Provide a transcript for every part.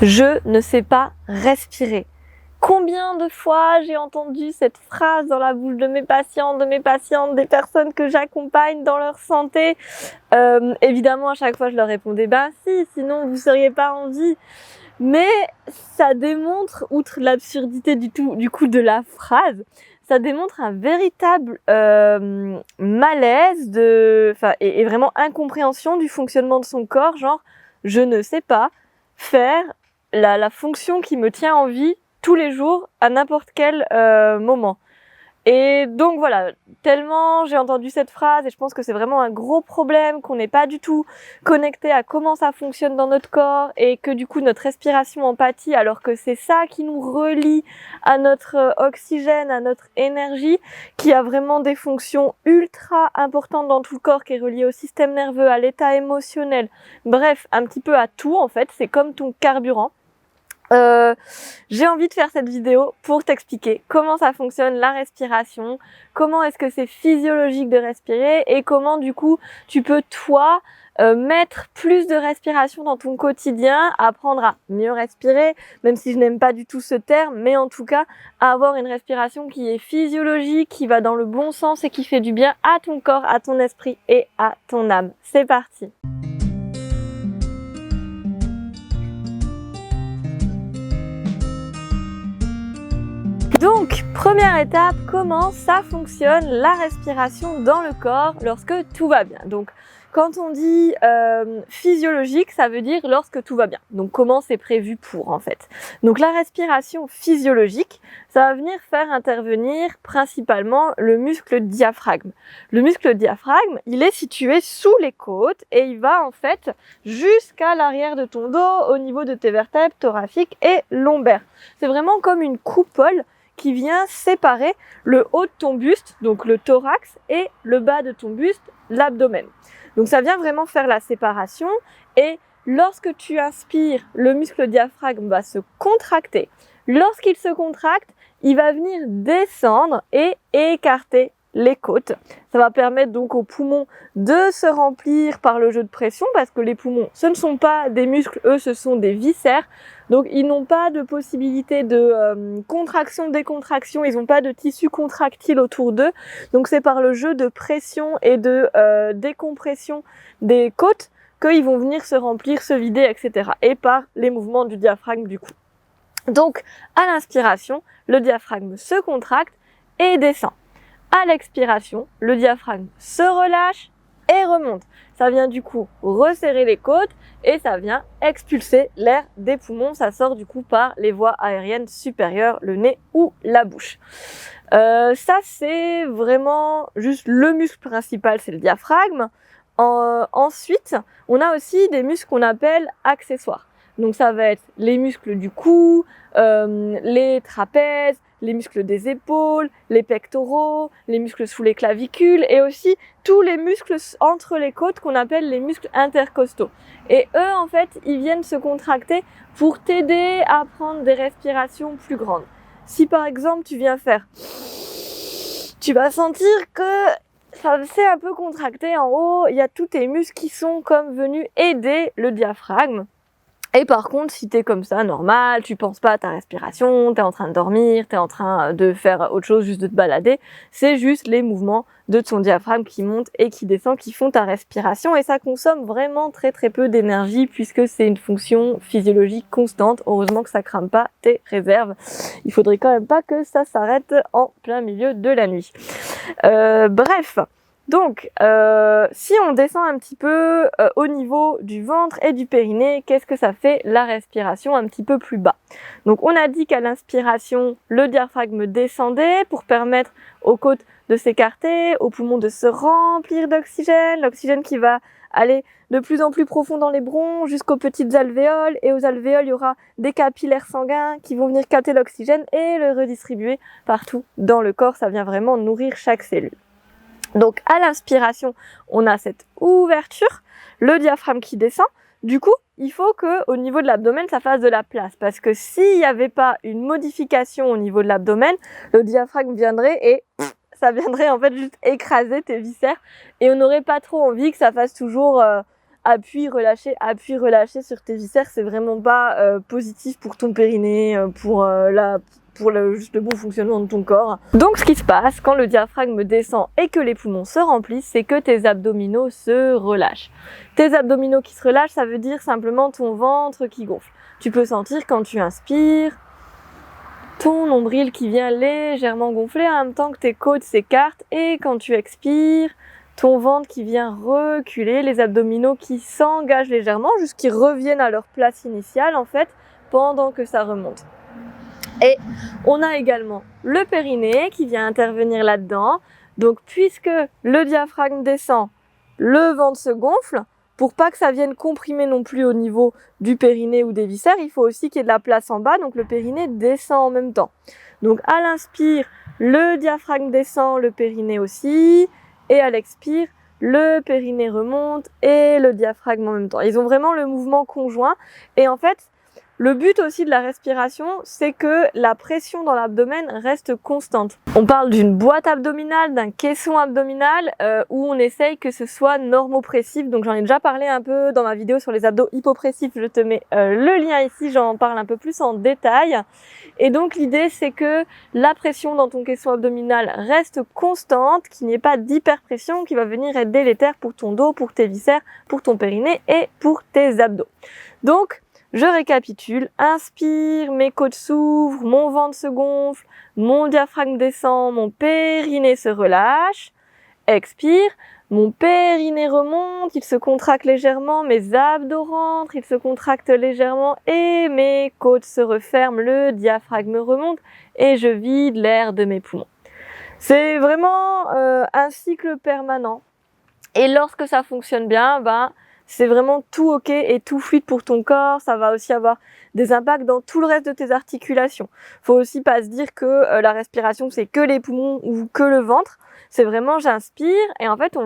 Je ne sais pas respirer. Combien de fois j'ai entendu cette phrase dans la bouche de mes patients, des personnes que j'accompagne dans leur santé. Évidemment, à chaque fois, je leur répondais, ben si, sinon vous seriez pas en vie. Mais ça démontre, outre l'absurdité du coup de la phrase, ça démontre un véritable malaise et vraiment incompréhension du fonctionnement de son corps. Genre, je ne sais pas faire la fonction qui me tient en vie tous les jours, à n'importe quel moment. Et donc voilà, tellement j'ai entendu cette phrase et je pense que c'est vraiment un gros problème, qu'on n'est pas du tout connecté à comment ça fonctionne dans notre corps et que du coup notre respiration en pâtit alors que c'est ça qui nous relie à notre oxygène, à notre énergie, qui a vraiment des fonctions ultra importantes dans tout le corps, qui est relié au système nerveux, à l'état émotionnel, bref, un petit peu à tout en fait, c'est comme ton carburant. J'ai envie de faire cette vidéo pour t'expliquer comment ça fonctionne la respiration, comment est-ce que c'est physiologique de respirer et comment du coup tu peux toi mettre plus de respiration dans ton quotidien, apprendre à mieux respirer, même si je n'aime pas du tout ce terme, mais en tout cas à avoir une respiration qui est physiologique, qui va dans le bon sens et qui fait du bien à ton corps, à ton esprit et à ton âme. C'est parti! Donc, première étape, comment ça fonctionne la respiration dans le corps lorsque tout va bien. Donc, quand on dit physiologique, ça veut dire lorsque tout va bien. Donc, comment c'est prévu pour en fait. Donc, la respiration physiologique, ça va venir faire intervenir principalement le muscle diaphragme. Le muscle diaphragme, il est situé sous les côtes et il va en fait jusqu'à l'arrière de ton dos, au niveau de tes vertèbres thoraciques et lombaires. C'est vraiment comme une coupole qui vient séparer le haut de ton buste, donc le thorax, et le bas de ton buste, l'abdomen. Donc ça vient vraiment faire la séparation et lorsque tu inspires, le muscle diaphragme va se contracter. Lorsqu'il se contracte, il va venir descendre et écarter les côtes. Ça va permettre donc aux poumons de se remplir par le jeu de pression parce que les poumons, ce ne sont pas des muscles, eux, ce sont des viscères. Donc ils n'ont pas de possibilité de contraction-décontraction, ils n'ont pas de tissu contractile autour d'eux. Donc c'est par le jeu de pression et de décompression des côtes qu'ils vont venir se remplir, se vider, etc. Et par les mouvements du diaphragme du coup. Donc à l'inspiration, le diaphragme se contracte et descend. À l'expiration, le diaphragme se relâche et remonte. Ça vient du coup resserrer les côtes et ça vient expulser l'air des poumons. Ça sort du coup par les voies aériennes supérieures, le nez ou la bouche. Ça c'est vraiment juste le muscle principal, c'est le diaphragme. Ensuite, on a aussi des muscles qu'on appelle accessoires. Donc ça va être les muscles du cou, les trapèzes, les muscles des épaules, les pectoraux, les muscles sous les clavicules et aussi tous les muscles entre les côtes qu'on appelle les muscles intercostaux. Et eux, en fait, ils viennent se contracter pour t'aider à prendre des respirations plus grandes. Si par exemple, tu viens faire, tu vas sentir que ça s'est un peu contracté en haut, il y a tous tes muscles qui sont comme venus aider le diaphragme. Et par contre, si t'es comme ça, normal, tu penses pas à ta respiration, t'es en train de dormir, t'es en train de faire autre chose, juste de te balader, c'est juste les mouvements de ton diaphragme qui montent et qui descendent qui font ta respiration et ça consomme vraiment très très peu d'énergie puisque c'est une fonction physiologique constante. Heureusement que ça crame pas tes réserves. Il faudrait quand même pas que ça s'arrête en plein milieu de la nuit. Bref. Donc, si on descend un petit peu au niveau du ventre et du périnée, qu'est-ce que ça fait la respiration un petit peu plus bas? Donc, on a dit qu'à l'inspiration, le diaphragme descendait pour permettre aux côtes de s'écarter, aux poumons de se remplir d'oxygène, l'oxygène qui va aller de plus en plus profond dans les bronches jusqu'aux petites alvéoles. Et aux alvéoles, il y aura des capillaires sanguins qui vont venir capter l'oxygène et le redistribuer partout dans le corps. Ça vient vraiment nourrir chaque cellule. Donc à l'inspiration, on a cette ouverture, le diaphragme qui descend. Du coup, il faut que au niveau de l'abdomen, ça fasse de la place. Parce que s'il n'y avait pas une modification au niveau de l'abdomen, le diaphragme viendrait et ça viendrait en fait juste écraser tes viscères. Et on n'aurait pas trop envie que ça fasse toujours appuie, relâcher sur tes viscères, c'est vraiment pas positif pour ton périnée, juste le bon fonctionnement de ton corps. Donc ce qui se passe quand le diaphragme descend et que les poumons se remplissent, c'est que tes abdominaux se relâchent. Tes abdominaux qui se relâchent, ça veut dire simplement ton ventre qui gonfle. Tu peux sentir quand tu inspires, ton nombril qui vient légèrement gonfler en même temps que tes côtes s'écartent, et quand tu expires, ton ventre qui vient reculer, les abdominaux qui s'engagent légèrement jusqu'ils reviennent à leur place initiale en fait pendant que ça remonte. Et on a également le périnée qui vient intervenir là-dedans. Donc puisque le diaphragme descend, le ventre se gonfle. Pour pas que ça vienne comprimer non plus au niveau du périnée ou des viscères, il faut aussi qu'il y ait de la place en bas, donc le périnée descend en même temps. Donc à l'inspire, le diaphragme descend, le périnée aussi, et à l'expire, le périnée remonte et le diaphragme en même temps. Ils ont vraiment le mouvement conjoint, et en fait, le but aussi de la respiration, c'est que la pression dans l'abdomen reste constante. On parle d'une boîte abdominale, d'un caisson abdominal où on essaye que ce soit normopressif. Donc j'en ai déjà parlé un peu dans ma vidéo sur les abdos hypopressifs. Je te mets le lien ici, j'en parle un peu plus en détail. Et donc l'idée, c'est que la pression dans ton caisson abdominal reste constante, qu'il n'y ait pas d'hyperpression qui va venir être délétère pour ton dos, pour tes viscères, pour ton périnée et pour tes abdos. Donc, je récapitule, inspire, mes côtes s'ouvrent, mon ventre se gonfle, mon diaphragme descend, mon périnée se relâche. Expire, mon périnée remonte, il se contracte légèrement, mes abdos rentrent, ils se contractent légèrement et mes côtes se referment, le diaphragme remonte et je vide l'air de mes poumons. C'est vraiment un cycle permanent. Et lorsque ça fonctionne bien, c'est vraiment tout ok et tout fluide pour ton corps. Ça va aussi avoir des impacts dans tout le reste de tes articulations. Faut aussi pas se dire que la respiration c'est que les poumons ou que le ventre. C'est vraiment j'inspire et en fait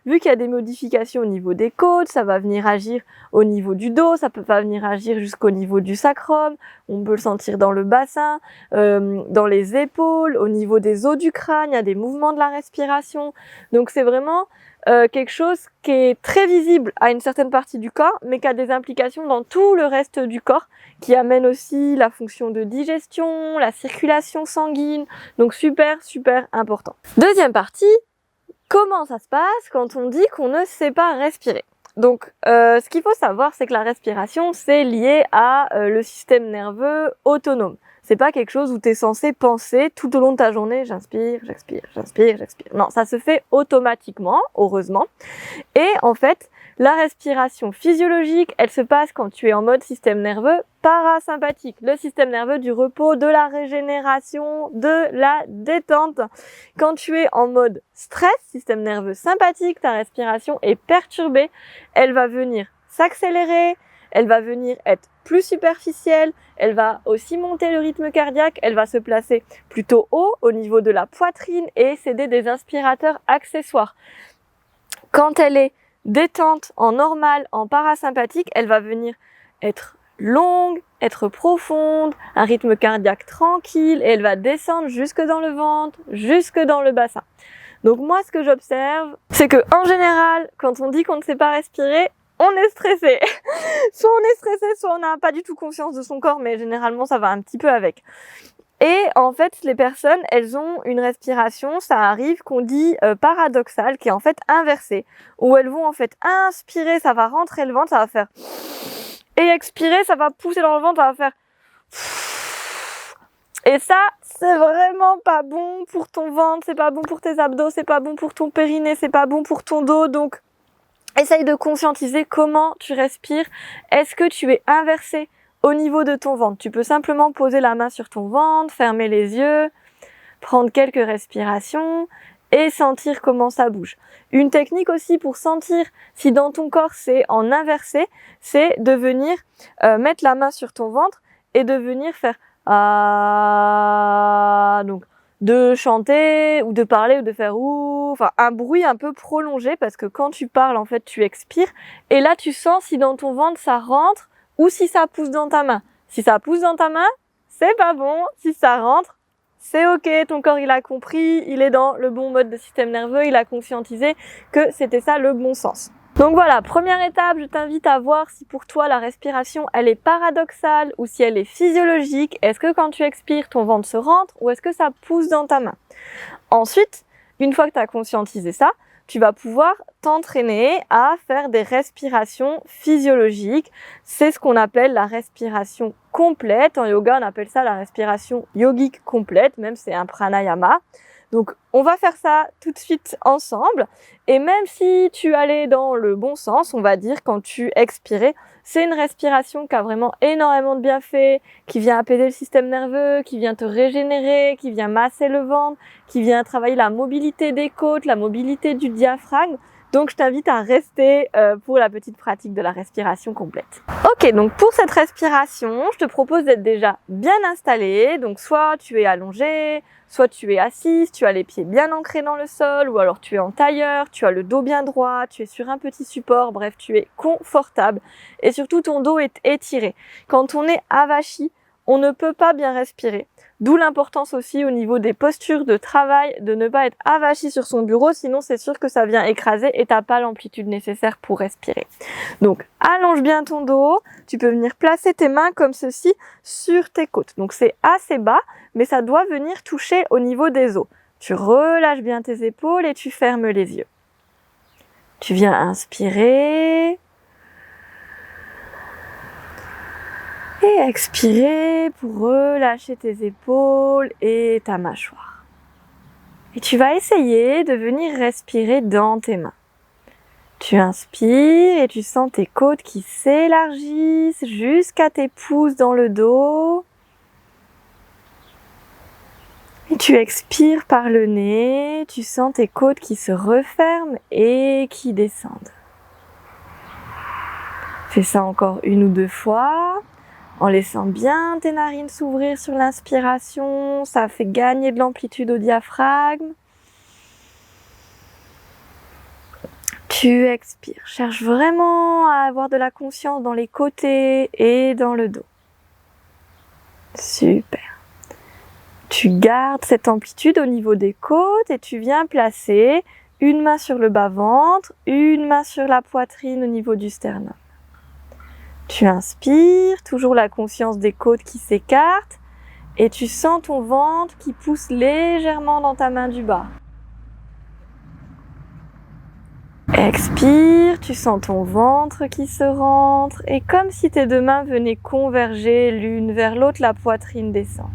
vu qu'il y a des modifications au niveau des côtes, ça va venir agir au niveau du dos, ça peut pas venir agir jusqu'au niveau du sacrum, on peut le sentir dans le bassin, dans les épaules, au niveau des os du crâne, il y a des mouvements de la respiration. Donc c'est vraiment quelque chose qui est très visible à une certaine partie du corps, mais qui a des implications dans tout le reste du corps, qui amène aussi la fonction de digestion, la circulation sanguine, donc super important. Deuxième partie, comment ça se passe quand on dit qu'on ne sait pas respirer? Donc ce qu'il faut savoir, c'est que la respiration, c'est lié à le système nerveux autonome. C'est pas quelque chose où tu es censé penser tout au long de ta journée, j'inspire, j'expire, j'inspire, j'expire. Non, ça se fait automatiquement, heureusement. Et en fait, la respiration physiologique, elle se passe quand tu es en mode système nerveux parasympathique, le système nerveux du repos, de la régénération, de la détente. Quand tu es en mode stress, système nerveux sympathique, ta respiration est perturbée, elle va venir s'accélérer, elle va venir être plus superficielle, elle va aussi monter le rythme cardiaque, elle va se placer plutôt haut au niveau de la poitrine et céder des inspirateurs accessoires. Quand elle est détente, en normal, en parasympathique, elle va venir être longue, être profonde, un rythme cardiaque tranquille et elle va descendre jusque dans le ventre, jusque dans le bassin. Donc moi, ce que j'observe, c'est que en général, quand on dit qu'on ne sait pas respirer, on est stressé. Soit on est stressé, soit on n'a pas du tout conscience de son corps, mais généralement ça va un petit peu avec. Et en fait, les personnes, elles ont une respiration, ça arrive qu'on dit paradoxale, qui est en fait inversée, où elles vont en fait inspirer, ça va rentrer le ventre, ça va faire, et expirer, ça va pousser dans le ventre, ça va faire. Et ça, c'est vraiment pas bon pour ton ventre, c'est pas bon pour tes abdos, c'est pas bon pour ton périnée, c'est pas bon pour ton dos, donc essaye de conscientiser comment tu respires. Est-ce que tu es inversé au niveau de ton ventre? Tu peux simplement poser la main sur ton ventre, fermer les yeux, prendre quelques respirations et sentir comment ça bouge. Une technique aussi pour sentir si dans ton corps c'est en inversé, c'est de venir mettre la main sur ton ventre et de venir faire ah, donc de chanter ou de parler ou de faire ouh, enfin un bruit un peu prolongé parce que quand tu parles en fait tu expires et là tu sens si dans ton ventre ça rentre ou si ça pousse dans ta main. Si ça pousse dans ta main, c'est pas bon. Si ça rentre, c'est ok, ton corps il a compris, il est dans le bon mode de système nerveux, il a conscientisé que c'était ça le bon sens. Donc voilà, première étape, je t'invite à voir si pour toi la respiration elle est paradoxale ou si elle est physiologique. Est-ce que quand tu expires, ton ventre se rentre ou est-ce que ça pousse dans ta main? Ensuite, une fois que tu as conscientisé ça, tu vas pouvoir t'entraîner à faire des respirations physiologiques. C'est ce qu'on appelle la respiration complète. En yoga, on appelle ça la respiration yogique complète, même c'est un pranayama. Donc, on va faire ça tout de suite ensemble. Et même si tu allais dans le bon sens, on va dire, quand tu expirais, c'est une respiration qui a vraiment énormément de bienfaits, qui vient apaiser le système nerveux, qui vient te régénérer, qui vient masser le ventre, qui vient travailler la mobilité des côtes, la mobilité du diaphragme. Donc, je t'invite à rester pour la petite pratique de la respiration complète. Ok, donc pour cette respiration, je te propose d'être déjà bien installé. Donc, soit tu es allongé, soit tu es assise, tu as les pieds bien ancrés dans le sol, ou alors tu es en tailleur, tu as le dos bien droit, tu es sur un petit support, bref, tu es confortable. Et surtout, ton dos est étiré. Quand on est avachi, on ne peut pas bien respirer. D'où l'importance aussi au niveau des postures de travail de ne pas être avachi sur son bureau, sinon c'est sûr que ça vient écraser et t'as pas l'amplitude nécessaire pour respirer. Donc allonge bien ton dos, tu peux venir placer tes mains comme ceci sur tes côtes. Donc c'est assez bas, mais ça doit venir toucher au niveau des os. Tu relâches bien tes épaules et tu fermes les yeux. Tu viens inspirer. Et expirer pour relâcher tes épaules et ta mâchoire. Et tu vas essayer de venir respirer dans tes mains. Tu inspires et tu sens tes côtes qui s'élargissent jusqu'à tes pouces dans le dos. Et tu expires par le nez, tu sens tes côtes qui se referment et qui descendent. Fais ça encore 1 ou 2 fois. En laissant bien tes narines s'ouvrir sur l'inspiration, ça fait gagner de l'amplitude au diaphragme. Tu expires. Cherche vraiment à avoir de la conscience dans les côtés et dans le dos. Super. Tu gardes cette amplitude au niveau des côtes et tu viens placer une main sur le bas-ventre, une main sur la poitrine au niveau du sternum. Tu inspires, toujours la conscience des côtes qui s'écartent et tu sens ton ventre qui pousse légèrement dans ta main du bas. Expire, tu sens ton ventre qui se rentre et comme si tes 2 mains venaient converger l'une vers l'autre, la poitrine descend.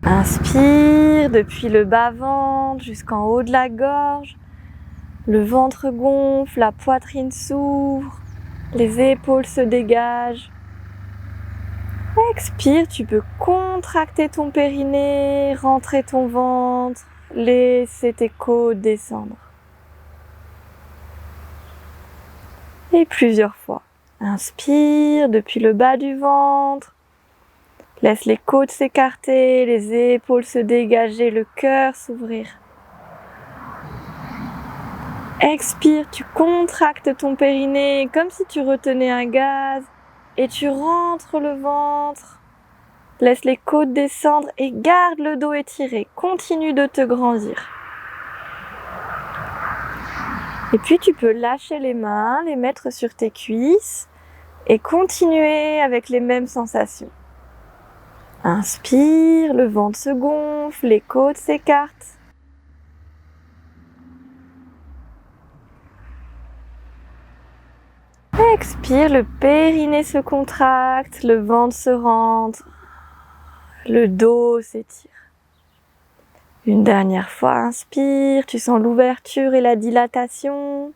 Inspire depuis le bas-ventre jusqu'en haut de la gorge. Le ventre gonfle, la poitrine s'ouvre. Les épaules se dégagent. Expire, tu peux contracter ton périnée, rentrer ton ventre, laisser tes côtes descendre. Et plusieurs fois. Inspire depuis le bas du ventre. Laisse les côtes s'écarter, les épaules se dégager, le cœur s'ouvrir. Expire, tu contractes ton périnée comme si tu retenais un gaz et tu rentres le ventre. Laisse les côtes descendre et garde le dos étiré. Continue de te grandir. Et puis tu peux lâcher les mains, les mettre sur tes cuisses et continuer avec les mêmes sensations. Inspire, le ventre se gonfle, les côtes s'écartent. Expire, le périnée se contracte, le ventre se rentre, le dos s'étire. Une dernière fois, inspire, tu sens l'ouverture et la dilatation.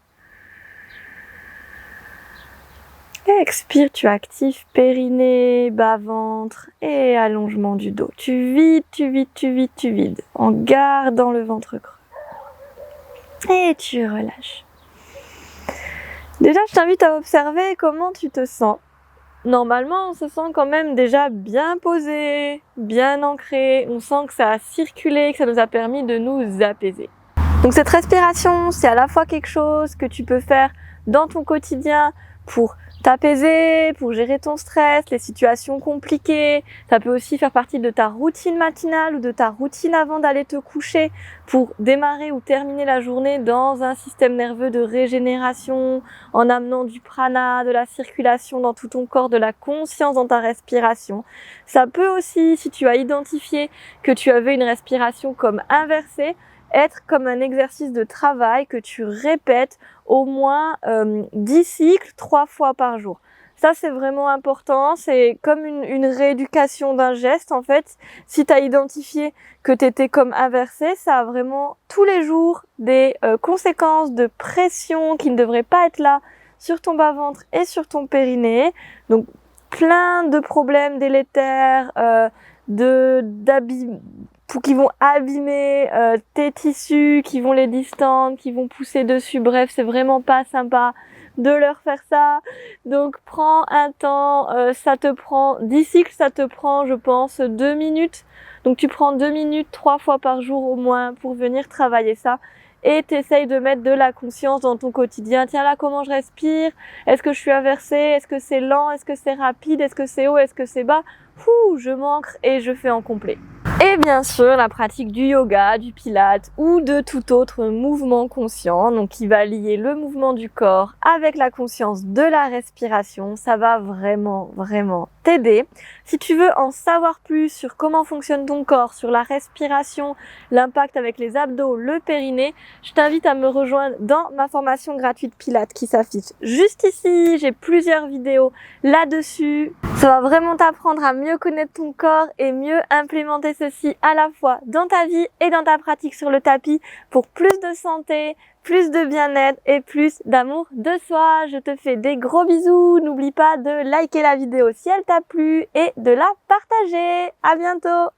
Expire, tu actives périnée, bas-ventre et allongement du dos. Tu vides, tu vides, tu vides, tu vides, en gardant le ventre creux. Et tu relâches. Déjà, je t'invite à observer comment tu te sens. Normalement, on se sent quand même déjà bien posé, bien ancré. On sent que ça a circulé, que ça nous a permis de nous apaiser. Donc cette respiration, c'est à la fois quelque chose que tu peux faire dans ton quotidien pour t'apaiser, pour gérer ton stress, les situations compliquées. Ça peut aussi faire partie de ta routine matinale ou de ta routine avant d'aller te coucher pour démarrer ou terminer la journée dans un système nerveux de régénération, en amenant du prana, de la circulation dans tout ton corps, de la conscience dans ta respiration. Ça peut aussi, si tu as identifié que tu avais une respiration comme inversée, être comme un exercice de travail que tu répètes au moins 10 cycles 3 fois par jour. Ça, c'est vraiment important. C'est comme une rééducation d'un geste, en fait. Si tu as identifié que tu étais comme inversé, ça a vraiment tous les jours des conséquences de pression qui ne devraient pas être là sur ton bas-ventre et sur ton périnée. Donc, plein de problèmes délétères, qui vont abîmer tes tissus, qui vont les distendre, qui vont pousser dessus. Bref, c'est vraiment pas sympa de leur faire ça. Donc prends un temps, ça te prend 10 cycles, ça te prend je pense 2 minutes. Donc tu prends 2 minutes 3 fois par jour au moins pour venir travailler ça. Et t'essayes de mettre de la conscience dans ton quotidien. Tiens là, comment je respire? Est-ce que je suis inversée? Est-ce que c'est lent? Est-ce que c'est rapide? Est-ce que c'est haut? Est-ce que c'est bas? Je m'ancre et je fais en complet. Et bien sûr, la pratique du yoga, du pilates ou de tout autre mouvement conscient, donc qui va lier le mouvement du corps avec la conscience de la respiration, ça va vraiment t'aider. Si tu veux en savoir plus sur comment fonctionne ton corps, sur la respiration, l'impact avec les abdos, le périnée, je t'invite à me rejoindre dans ma formation gratuite Pilates qui s'affiche juste ici. J'ai plusieurs vidéos là-dessus. Ça va vraiment t'apprendre à mieux connaître ton corps et mieux implémenter ceci à la fois dans ta vie et dans ta pratique sur le tapis pour plus de santé, plus de bien-être et plus d'amour de soi. Je te fais des gros bisous. N'oublie pas de liker la vidéo si elle t'a plu et de la partager. À bientôt!